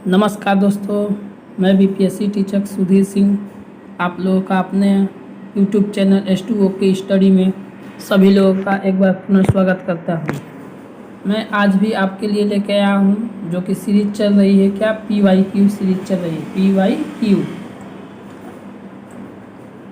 नमस्कार दोस्तों, मैं बीपीएससी टीचर सुधीर सिंह आप लोगों का अपने यूट्यूब चैनल S2OK स्टडी में सभी लोगों का एक बार पुनः स्वागत करता हूं। मैं आज भी आपके लिए लेके आया हूं जो कि सीरीज चल रही है PYQ सीरीज चल रही है। PYQ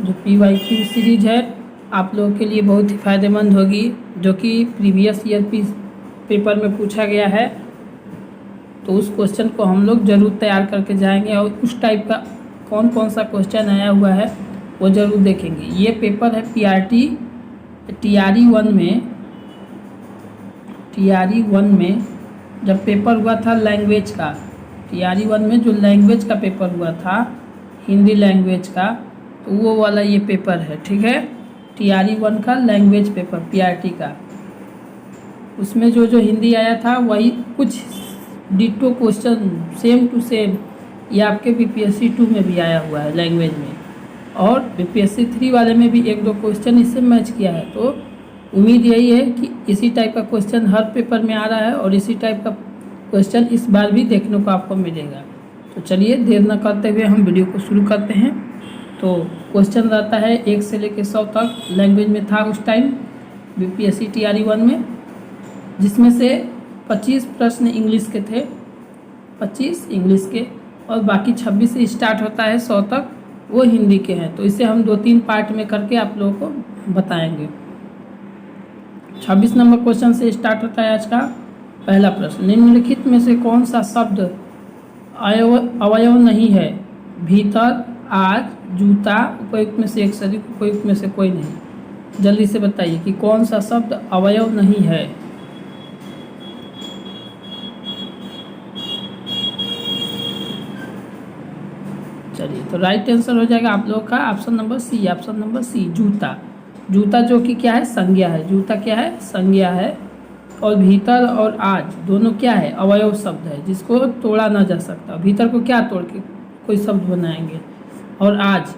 जो PYQ सीरीज है आप लोगों के लिए बहुत ही फ़ायदेमंद होगी, जो कि प्रीवियस ईयर पेपर में पूछा गया है। तो उस क्वेश्चन को हम लोग ज़रूर तैयार करके जाएंगे और उस टाइप का कौन कौन सा क्वेश्चन आया हुआ है वो ज़रूर देखेंगे। ये पेपर है TRE 1 में जब पेपर हुआ था लैंग्वेज का, TRE 1 में जो लैंग्वेज का पेपर हुआ था हिंदी लैंग्वेज का, तो वो वाला ये पेपर है। ठीक है, TRE 1 का लैंग्वेज पेपर PRT का, उसमें जो हिंदी आया था वही कुछ ditto question same to same ये आपके BPSC 2 में भी आया हुआ है लैंग्वेज में, और BPSC 3 वाले में भी एक दो क्वेश्चन इससे मैच किया है। तो उम्मीद यही है कि इसी टाइप का क्वेश्चन हर पेपर में आ रहा है और इसी टाइप का क्वेश्चन इस बार भी देखने को आपको मिलेगा। तो चलिए देर न करते हुए हम वीडियो को शुरू करते हैं। तो क्वेश्चन रहता है 1 से लेकर 100 तक, लैंग्वेज में था उस टाइम BPSC TRE 1 में, जिसमें से 25 प्रश्न इंग्लिश के थे, 25 इंग्लिश के, और बाकी 26 से स्टार्ट होता है 100 तक वो हिंदी के हैं। तो इसे हम 2-3 पार्ट में करके आप लोगों को बताएंगे। 26 नंबर क्वेश्चन से स्टार्ट होता है आज का पहला प्रश्न। निम्नलिखित में से कौन सा शब्द अवयव नहीं है? भीतर, आज, जूता, उपयुक्त में से एक से अधिक, उपयुक्त में से कोई नहीं। जल्दी से बताइए कि कौन सा शब्द अवयव नहीं है। चलिए, तो राइट आंसर हो जाएगा आप लोगों का ऑप्शन नंबर सी, जूता। जूता जो कि क्या है? संज्ञा है। जूता क्या है? संज्ञा है। और भीतर और आज दोनों क्या है? अवयव शब्द है जिसको तोड़ा ना जा सकता। भीतर को क्या तोड़ के कोई शब्द बनाएंगे, और आज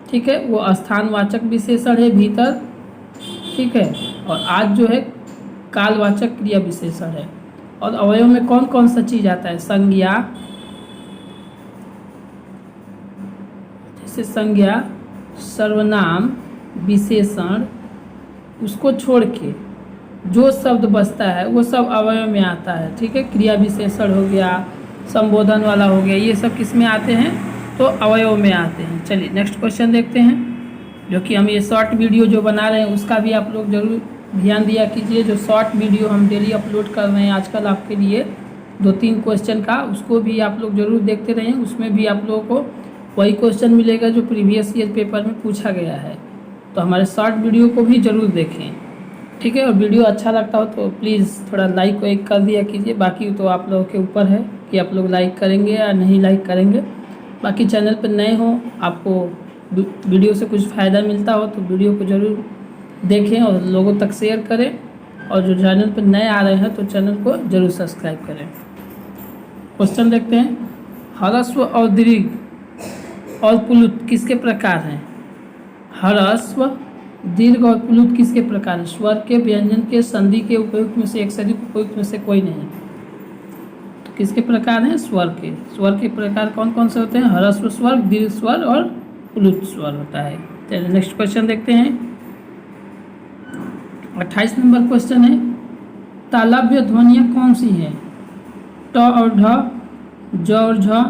ठीक है वो स्थानवाचक विशेषण है भीतर, ठीक है, और आज जो है कालवाचक क्रिया विशेषण है। और अवयव में कौन कौन सा चीज़ आता है? संज्ञा, जैसे संज्ञा, सर्वनाम, विशेषण, उसको छोड़ के जो शब्द बचता है वो सब अवयव में आता है। ठीक है, क्रिया विशेषण हो गया, संबोधन वाला हो गया, ये सब किस में आते हैं? तो अवयव में आते हैं। चलिए नेक्स्ट क्वेश्चन देखते हैं, जो कि हम ये शॉर्ट वीडियो जो बना रहे हैं उसका भी आप लोग जरूर ध्यान दिया कीजिए। जो शॉर्ट वीडियो हम डेली अपलोड कर रहे हैं आजकल आपके लिए 2-3 क्वेश्चन का, उसको भी आप लोग जरूर देखते रहें। उसमें भी आप लोगों को वही क्वेश्चन मिलेगा जो प्रीवियस ईयर पेपर में पूछा गया है। तो हमारे शॉर्ट वीडियो को भी ज़रूर देखें, ठीक है। और वीडियो अच्छा लगता हो तो प्लीज़ थोड़ा लाइक को एक कर दिया कीजिए। बाकी तो आप लोगों के ऊपर है कि आप लोग लाइक करेंगे या नहीं लाइक करेंगे। बाकी चैनल पर नए हो, आपको वीडियो से कुछ फ़ायदा मिलता हो तो वीडियो को ज़रूर देखें और लोगों तक शेयर करें। और जो चैनल पर नए आ रहे हैं तो चैनल को ज़रूर सब्सक्राइब करें। क्वेश्चन देखते हैं, ह्रस्व और दीर्घ और प्लुत किसके प्रकार हैं? ह्रस्व, दीर्घ और प्लुत किसके प्रकार हैं? स्वर के, व्यंजन के, संधि के, उपयुक्त में से एक से अधिक, उपयुक्त में से कोई नहीं। तो किसके प्रकार हैं? स्वर के। स्वर के प्रकार कौन कौन से होते हैं? ह्रस्व स्वर, दीर्घ स्वर और प्लुत स्वर होता है। चलिए नेक्स्ट क्वेश्चन देखते हैं। 28 नंबर क्वेश्चन है, तालव्य ध्वनियाँ कौन सी हैं? ट और ढ, ज और झ,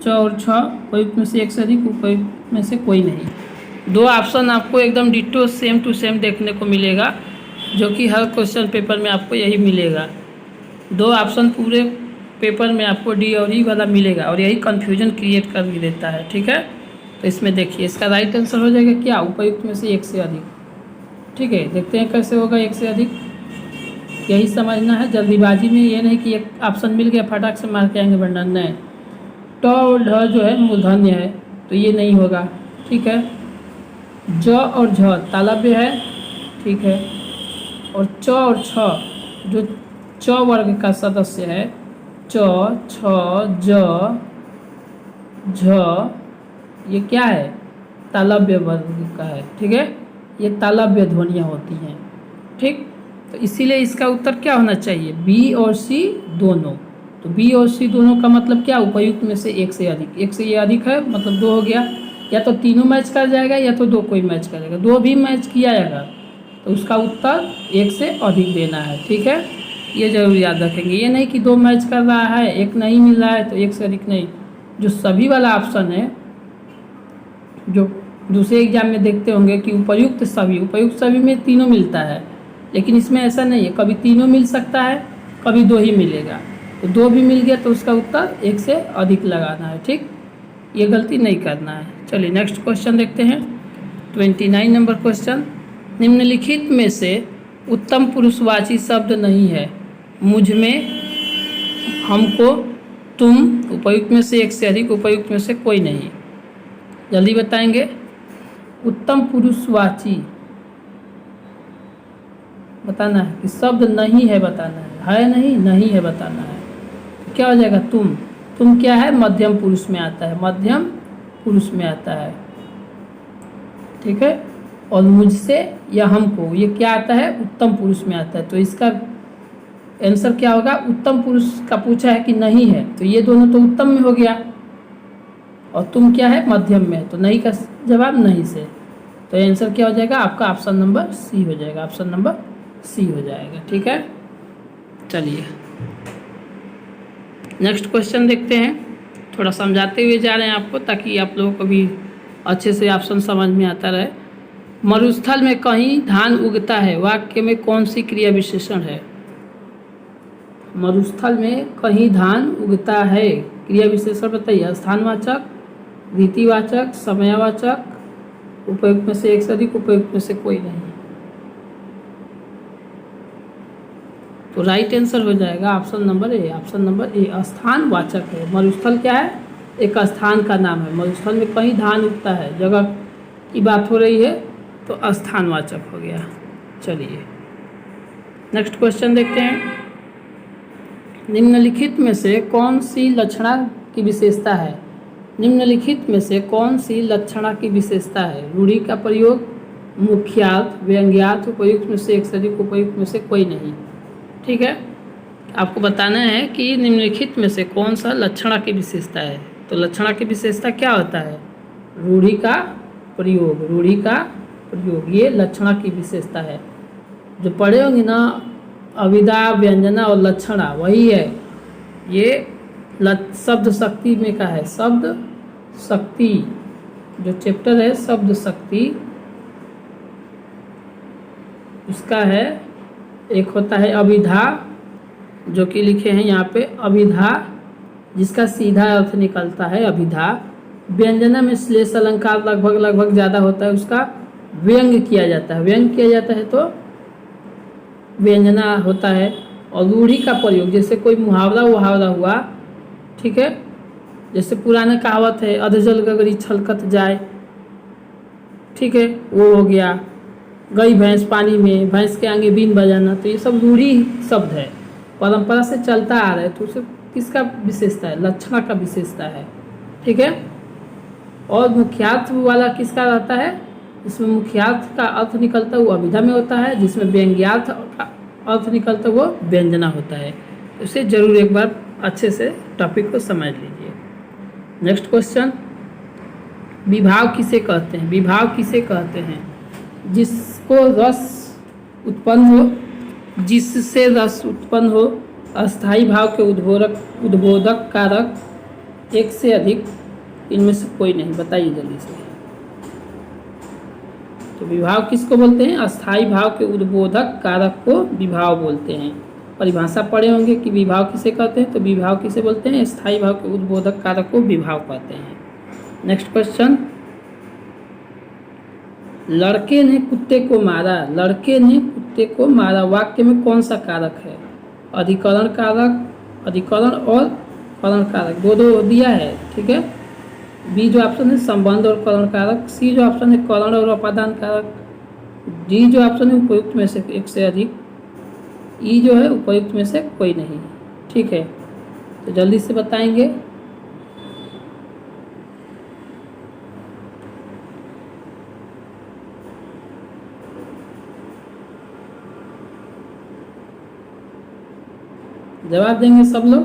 च और छ, उपयुक्त में से एक से अधिक, उपयुक्त में से कोई नहीं। 2 ऑप्शन आपको एकदम डिटो सेम टू सेम देखने को मिलेगा, जो कि हर क्वेश्चन पेपर में आपको यही मिलेगा। 2 ऑप्शन पूरे पेपर में आपको डी और ई वाला मिलेगा, और यही कन्फ्यूजन क्रिएट कर भी देता है। ठीक है, तो इसमें देखिए इसका राइट आंसर हो जाएगा क्या? उपयुक्त में से एक से अधिक। ठीक है, देखते हैं कैसे होगा एक से अधिक। यही समझना है जल्दीबाजी में, ये नहीं कि एक ऑप्शन मिल गया फटाक से मार के आएंगे वरना नहीं। ट और ढ जो है मूर्धन्य है तो ये नहीं होगा। ठीक है, ज और झ तालव्य है, ठीक है, और च और छ जो च वर्ग का सदस्य है, च, छ, ज, झ, ये क्या है? तालव्य वर्ग का है। ठीक है, ये तालव्य ध्वनियाँ होती हैं। ठीक, तो इसीलिए इसका उत्तर क्या होना चाहिए? बी और सी दोनों। तो बी और सी दोनों का मतलब क्या, उपयुक्त में से एक से अधिक, एक से ये अधिक है मतलब दो हो गया, या तो तीनों मैच कर जाएगा या तो दो कोई मैच करेगा, दो भी मैच किया जाएगा तो उसका उत्तर एक से अधिक देना है। ठीक है, ये जरूर याद रखेंगे, ये नहीं कि दो मैच कर रहा है एक नहीं मिल रहा है तो एक से अधिक नहीं। जो सभी वाला ऑप्शन है जो दूसरे एग्जाम में देखते होंगे कि उपयुक्त सभी में तीनों मिलता है, लेकिन इसमें ऐसा नहीं है, कभी तीनों मिल सकता है कभी दो ही मिलेगा, तो दो भी मिल गया तो उसका उत्तर एक से अधिक लगाना है। ठीक, ये गलती नहीं करना है। चलिए नेक्स्ट क्वेश्चन देखते हैं, 29 नंबर क्वेश्चन, निम्नलिखित में से उत्तम पुरुषवाची शब्द नहीं है, मुझ में, हमको, तुम, उपयुक्त में से एक से अधिक, उपयुक्त में से कोई नहीं। जल्दी बताएंगे। उत्तम पुरुषवाची बताना है कि शब्द नहीं है बताना है नहीं, नहीं है बताना है। तो क्या हो जाएगा, तुम क्या है, मध्यम पुरुष में आता है, मध्यम पुरुष में आता है। ठीक है, और मुझसे या हमको ये क्या आता है, उत्तम पुरुष में आता है। तो इसका आंसर क्या होगा, उत्तम पुरुष का पूछा है कि नहीं है तो ये दोनों तो उत्तम में हो गया, और तुम क्या है, मध्यम में, तो नहीं का जवाब नहीं से, तो आंसर क्या हो जाएगा आपका, ऑप्शन नंबर सी हो जाएगा, ऑप्शन नंबर सी हो जाएगा। ठीक है, चलिए नेक्स्ट क्वेश्चन देखते हैं, थोड़ा समझाते हुए जा रहे हैं आपको ताकि आप लोगों को भी अच्छे से ऑप्शन समझ में आता रहे। मरुस्थल में कहीं धान उगता है, वाक्य में कौन सी क्रिया विशेषण है। मरुस्थल में कहीं धान उगता है, क्रिया विशेषण बताइए, स्थानवाचक, रीतिवाचक, समयवाचक, उपयुक्त में से एक से अधिक, उपयुक्त में से कोई नहीं। तो राइट आंसर हो जाएगा option number A, option number A स्थानवाचक है। मरुस्थल क्या है, एक स्थान का नाम है, मरुस्थल में कहीं धान उगता है, जगह की बात हो रही है तो स्थानवाचक हो गया। चलिए नेक्स्ट क्वेश्चन देखते हैं, निम्नलिखित में से कौन सी लक्षणा की विशेषता है, निम्नलिखित में से कौन सी लक्षणा की विशेषता है। रूढ़ि का प्रयोग, मुख्यार्थ, व्यंग्यार्थ, उपयुक्त में से एक से अधिक, उपयुक्त में से कोई नहीं। ठीक है, आपको बताना है कि निम्नलिखित में से कौन सा लक्षणा की विशेषता है। तो लक्षणा की विशेषता क्या होता है, रूढ़ि का प्रयोग, रूढ़ि का प्रयोग ये लक्षणा की विशेषता है। जो पढ़े होंगे ना अभिधा, व्यंजना और लक्षणा, वही है ये शब्द शक्ति में का है, शब्द शक्ति जो चैप्टर है शब्द शक्ति उसका है। एक होता है अभिधा जो कि लिखे हैं यहाँ पे, अभिधा जिसका सीधा अर्थ निकलता है अभिधा। व्यंजना में श्लेष अलंकार लगभग ज़्यादा होता है, उसका व्यंग किया जाता है, व्यंग किया जाता है तो व्यंजना होता है। और रूढ़ि का प्रयोग, जैसे कोई मुहावरा हुआ, ठीक है, जैसे पुराना कहावत है अधजल गगरी छलकत जाए, ठीक है, वो हो गया। गई भैंस पानी में, भैंस के आगे बीन बजाना, तो ये सब रूढ़ि शब्द है, परंपरा से चलता आ रहा है, तो उसे किसका विशेषता है, लक्षणा का विशेषता है। ठीक है, और मुख्यार्थ वाला किसका रहता है, इसमें मुख्यार्थ का अर्थ निकलता है वो अभिधा में होता है, जिसमें व्यंग्यार्थ का अर्थ निकलता है वो व्यंजना होता है। उसे जरूर एक बार अच्छे से टॉपिक को समझ लीजिए। नेक्स्ट क्वेश्चन, विभाव किसे कहते हैं, विभाव किसे कहते हैं, जिसको रस उत्पन्न हो, जिससे रस उत्पन्न हो, अस्थाई भाव के उद्बोधक कारक एक से अधिक, इनमें से कोई नहीं, बताइए जल्दी से। तो विभाव किसको बोलते हैं, अस्थाई भाव के उद्बोधक कारक को विभाव बोलते हैं। परिभाषा पढ़े होंगे कि विभाव किसे कहते हैं, तो विभाव किसे बोलते हैं, स्थायी भाव के उद्बोधक कारक को विभाव कहते हैं। नेक्स्ट क्वेश्चन, लड़के ने कुत्ते को मारा, लड़के ने कुत्ते को मारा, वाक्य में कौन सा कारक है, अधिकरण कारक, अधिकरण और करण कारक, दो दिया है। ठीक है, बी जो ऑप्शन है संबंध और करण कारक, सी जो ऑप्शन है करण और अपादान कारक, डी जो ऑप्शन है उपयुक्त में से एक से अधिक, ई जो है उपयुक्त में से कोई नहीं। ठीक है, तो जल्दी से बताएंगे। जवाब देंगे सब लोग।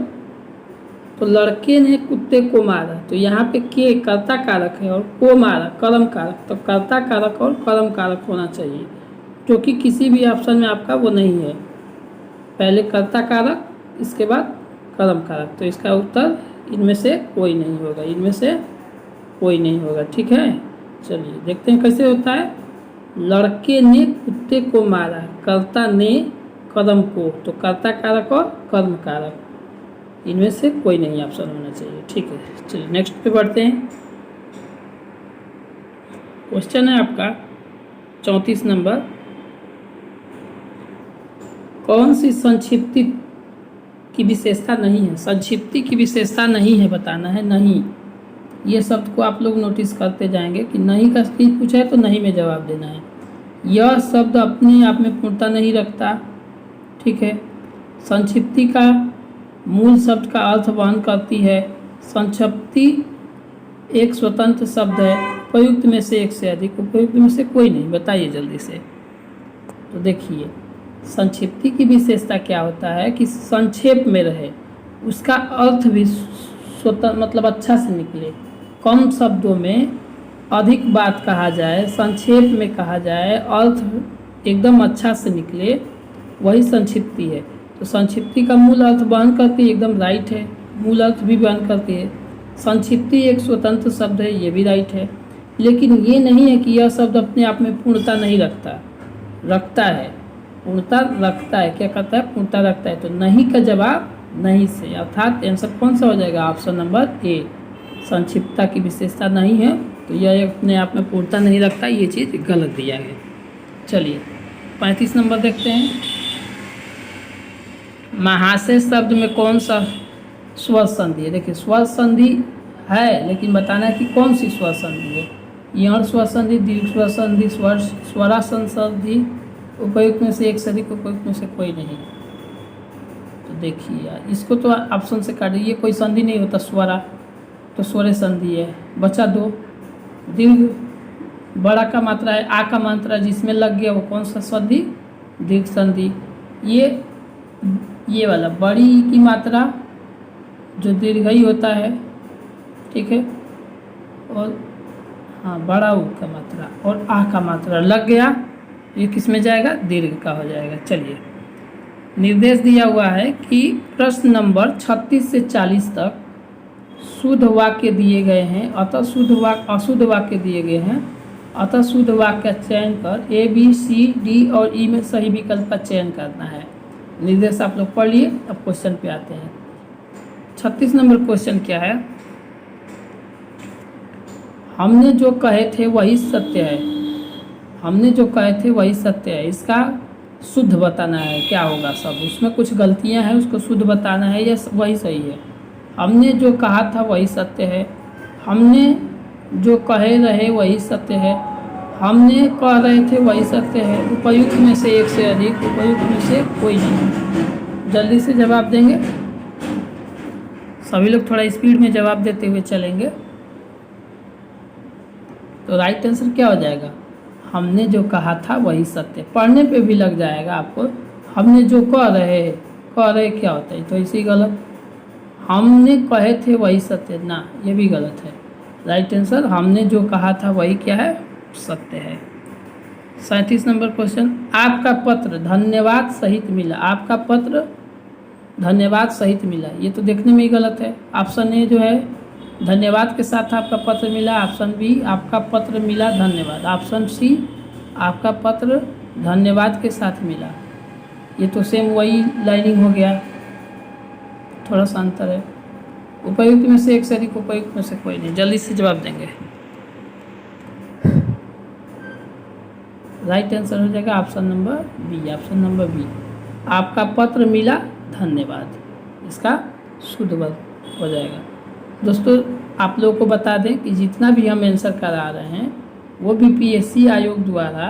तो लड़के ने कुत्ते को मारा, तो यहाँ पे के कर्ता कारक है और को मारा कर्म कारक, तो कर्ता कारक और कर्म कारक होना चाहिए, जो कि किसी भी ऑप्शन में आपका वो नहीं है। पहले कर्ता कारक, इसके बाद कर्म कारक, तो इसका उत्तर इनमें से कोई नहीं होगा, इनमें से कोई नहीं होगा। ठीक है, चलिए देखते हैं कैसे होता है। लड़के ने कुत्ते को मारा, कर्ता ने कर्म को, तो कर्ता कारक और कर्म कारक, इनमें से कोई नहीं ऑप्शन होना चाहिए। ठीक है, चलिए नेक्स्ट पे बढ़ते हैं। क्वेश्चन है आपका 34 नंबर, कौन सी संक्षिप्ति की विशेषता नहीं है? संक्षिप्ति की विशेषता नहीं है, बताना है नहीं। ये शब्द को आप लोग नोटिस करते जाएंगे कि नहीं का चीज पूछा है तो नहीं में जवाब देना है। यह शब्द अपने आप में पूर्णता नहीं रखता। ठीक है, संक्षिप्ति का मूल शब्द का अर्थ वहन करती है। संक्षिप्ति एक स्वतंत्र शब्द है, उपयुक्त में से एक से अधिक, उपयुक्त में से कोई नहीं। बताइए जल्दी से। तो देखिए, संक्षिप्ति की विशेषता क्या होता है कि संक्षेप में रहे, उसका अर्थ भी स्वतंत्र मतलब अच्छा से निकले, कम शब्दों में अधिक बात कहा जाए, संक्षेप में कहा जाए, अर्थ एकदम अच्छा से निकले, वही संक्षिप्ति है। तो संक्षिप्ति का मूल अर्थ वहन करती है, एकदम राइट है, मूल अर्थ भी वहन करती है। संक्षिप्ति एक स्वतंत्र शब्द है, ये भी राइट है। लेकिन ये नहीं है कि यह शब्द अपने आप में पूर्णता नहीं रखता, रखता है, पूर्णता रखता है। क्या करता है? पूर्णता रखता है। तो नहीं का जवाब नहीं से, अर्थात आंसर कौन सा हो जाएगा? ऑप्शन नंबर ए। संक्षिप्तता की विशेषता नहीं है तो यह अपने आप में पूर्णता नहीं रखता, ये चीज़ गलत दिया है। चलिए 35 नंबर देखते हैं। महाशय शब्द में कौन सा स्वर संधि है? देखिए स्वर संधि है, लेकिन बताना है कि कौन सी स्वर संधि है। यण स्वर संधि, दीर्घ स्वर संधि, स्वरासन संधि, उपयुक्त में से एक से अधिक, उपयुक्त में से कोई नहीं। तो देखिए यार, इसको तो ऑप्शन से काट दीजिए, कोई संधि नहीं होता स्वरा, तो स्वरे संधि है। बचा दो, दीर्घ बड़ा का मात्रा है, आ का मात्रा जिसमें लग गया वो कौन सा संधि? दीर्घ संधि। ये वाला बड़ी की मात्रा जो दीर्घ ही होता है, ठीक है, और हाँ बड़ा ऊ का मात्रा और आ का मात्रा लग गया, ये किस में जाएगा? दीर्घ का हो जाएगा। चलिए निर्देश दिया हुआ है कि प्रश्न नंबर 36 से 40 तक शुद्ध वाक्य दिए गए हैं, अतः शुद्ध वाक्य अशुद्ध वाक्य दिए गए हैं, अतः शुद्ध वाक्य का चयन कर ए बी सी डी और ई में सही विकल्प का चयन करना है। निर्देश आप लोग पढ़ लिए, अब क्वेश्चन पे आते हैं। 36 नंबर क्वेश्चन क्या है? हमने जो कहे थे वही सत्य है। हमने जो कहे थे वही सत्य है, इसका शुद्ध बताना है क्या होगा सब, उसमें कुछ गलतियां हैं उसको शुद्ध बताना है या वही सही है। हमने जो कहा था वही सत्य है, हमने जो कहे रहे वही सत्य है, हमने कह रहे थे वही सत्य है, उपयुक्त में से एक से अधिक, उपयुक्त में से कोई नहीं। जल्दी से जवाब देंगे सभी लोग, थोड़ा स्पीड में जवाब देते हुए चलेंगे। तो राइट आंसर क्या हो जाएगा? हमने जो कहा था वही सत्य। पढ़ने पे भी लग जाएगा आपको। हमने जो कह रहे क्या होता है? तो इसी गलत। हमने कहे थे वही सत्य, ना ये भी गलत है। राइट आंसर हमने जो कहा था वही क्या है? सत्य है। 37 नंबर क्वेश्चन, आपका पत्र धन्यवाद सहित मिला। आपका पत्र धन्यवाद सहित मिला, ये तो देखने में ही गलत है। ऑप्शन ए जो है धन्यवाद के साथ आपका पत्र मिला, ऑप्शन बी आपका पत्र मिला धन्यवाद, ऑप्शन सी आपका पत्र धन्यवाद के साथ मिला। ये तो सेम वही लाइनिंग हो गया, थोड़ा सा अंतर है। उपयुक्त में से एक से अधिक, उपयुक्त में से कोई नहीं। जल्दी से जवाब देंगे। राइट आंसर हो जाएगा option number B. Option number B, आपका पत्र मिला धन्यवाद, इसका शुद्ध हो जाएगा। दोस्तों आप लोगों को बता दें कि जितना भी हम आंसर करा रहे हैं वो बीपीएससी आयोग द्वारा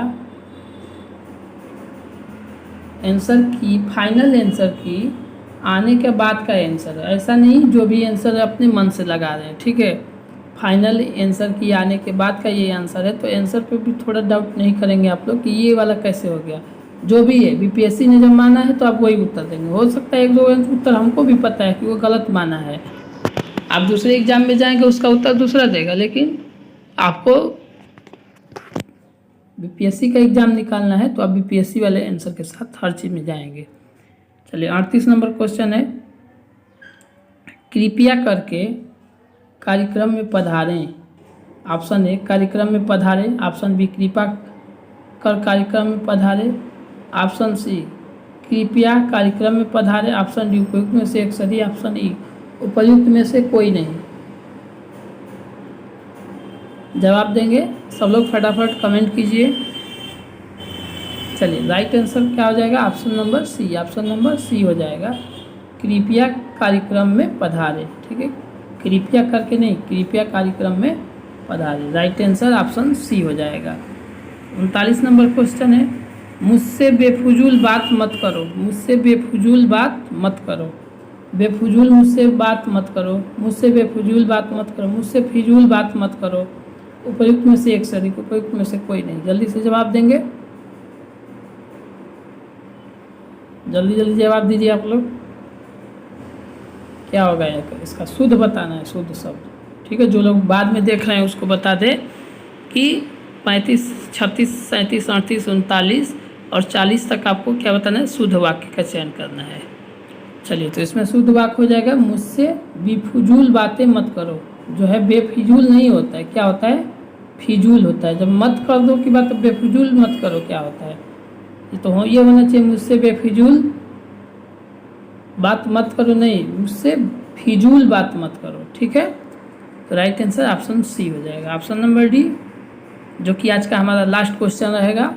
आंसर की फाइनल आंसर की आने के बाद का आंसर है। ऐसा नहीं जो भी आंसर अपने मन से लगा रहे हैं, ठीक है। फाइनल आंसर की आने के बाद का ये आंसर है, तो आंसर पे भी थोड़ा डाउट नहीं करेंगे आप लोग कि ये वाला कैसे हो गया। जो भी है बीपीएससी ने जब माना है तो आप वही उत्तर देंगे। हो सकता है एक दो उत्तर हमको भी पता है कि वो गलत माना है, आप दूसरे एग्जाम में जाएंगे उसका उत्तर दूसरा देगा, लेकिन आपको बीपीएससी का एग्ज़ाम निकालना है तो आप बीपीएससी वाले आंसर के साथ हर चीज़ में जाएंगे। चलिए 38 नंबर क्वेश्चन है, कृपया करके कार्यक्रम में पधारें। ऑप्शन ए कार्यक्रम में पधारें, ऑप्शन बी कृपा कर कार्यक्रम में पधारें, ऑप्शन सी कृपया कार्यक्रम में पधारें, ऑप्शन डी उपयुक्त में से एक सही, ऑप्शन ई उपयुक्त में से कोई नहीं। जवाब देंगे सब लोग, फटाफट कमेंट कीजिए। चलिए राइट आंसर क्या हो जाएगा, option number C, option number C हो जाएगा, कृपया कार्यक्रम में पधारे। ठीक है, कृपया करके नहीं, कृपया कार्यक्रम में पधारे। राइट आंसर ऑप्शन सी हो जाएगा। 39 नंबर क्वेश्चन है, मुझसे बेफजूल बात मत करो। मुझसे बेफजूल बात मत करो। बेफजूल मुझसे बात मत करो, मुझसे बेफजूल बात मत करो, मुझसे फिजूल बात मत करो। उपयुक्त में से एक सही, उपयुक्त में से कोई नहीं। जल्दी से जवाब देंगे, जल्दी जल्दी जवाब दीजिए आप लोग। क्या होगा इसका शुद्ध बताना है, शुद्ध शब्द। ठीक है, जो लोग बाद में देख रहे हैं उसको बता दें कि 35, 36, 37, 38, 39 और 40 तक आपको क्या बताना है, शुद्ध वाक्य का चयन करना है। चलिए तो इसमें शुद्ध वाक्य हो जाएगा, मुझसे बेफजूल बातें मत करो। जो है बेफिजूल नहीं होता है, क्या होता है, फिजूल होता है। जब मत कर दो की बात, तो बेफजूल मत करो क्या होता है, तो ये होना चाहिए, मुझसे बेफिजूल बात मत करो, नहीं मुझसे फिजूल बात मत करो। ठीक है, तो राइट आंसर ऑप्शन सी हो जाएगा। ऑप्शन नंबर डी, जो कि आज का हमारा लास्ट क्वेश्चन रहेगा,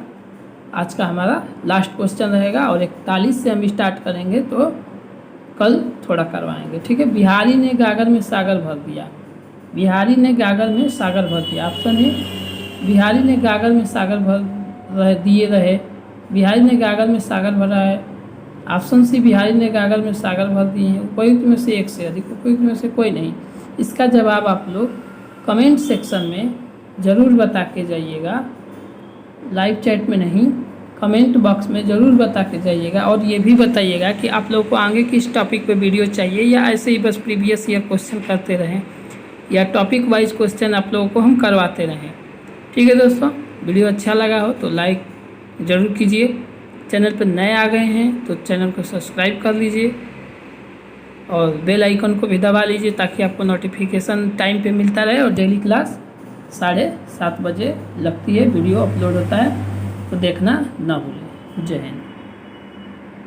आज का हमारा लास्ट क्वेश्चन रहेगा, और 41 से हम स्टार्ट करेंगे, तो कल थोड़ा करवाएंगे। ठीक है, बिहारी ने गागर में सागर भर दिया। बिहारी ने गागर में सागर भर दिया। ऑप्शन ए बिहारी ने गागर में सागर भर दिए रहे, बिहारी ने गागर में सागर भरा है। ऑप्शन सी बिहारी ने गागर में सागर भर दिए हैं। उपयुक्त में से एक से अधिक, उपयुक्त में से कोई नहीं। इसका जवाब आप लोग कमेंट सेक्शन में ज़रूर बता के जाइएगा, लाइव चैट में नहीं, कमेंट बॉक्स में ज़रूर बता के जाइएगा। और ये भी बताइएगा कि आप लोग को आगे किस टॉपिक पे वीडियो चाहिए, या ऐसे ही बस प्रीवियस ईयर क्वेश्चन करते रहें, या टॉपिक वाइज क्वेश्चन आप लोगों को हम करवाते रहें। ठीक है दोस्तों, वीडियो अच्छा लगा हो तो लाइक ज़रूर कीजिए। चैनल पर नए आ गए हैं तो चैनल को सब्सक्राइब कर लीजिए, और बेल आइकन को भी दबा लीजिए, ताकि आपको नोटिफिकेशन टाइम पे मिलता रहे। और डेली क्लास 7:30 बजे लगती है, वीडियो अपलोड होता है, तो देखना ना भूलें। जय हिंद।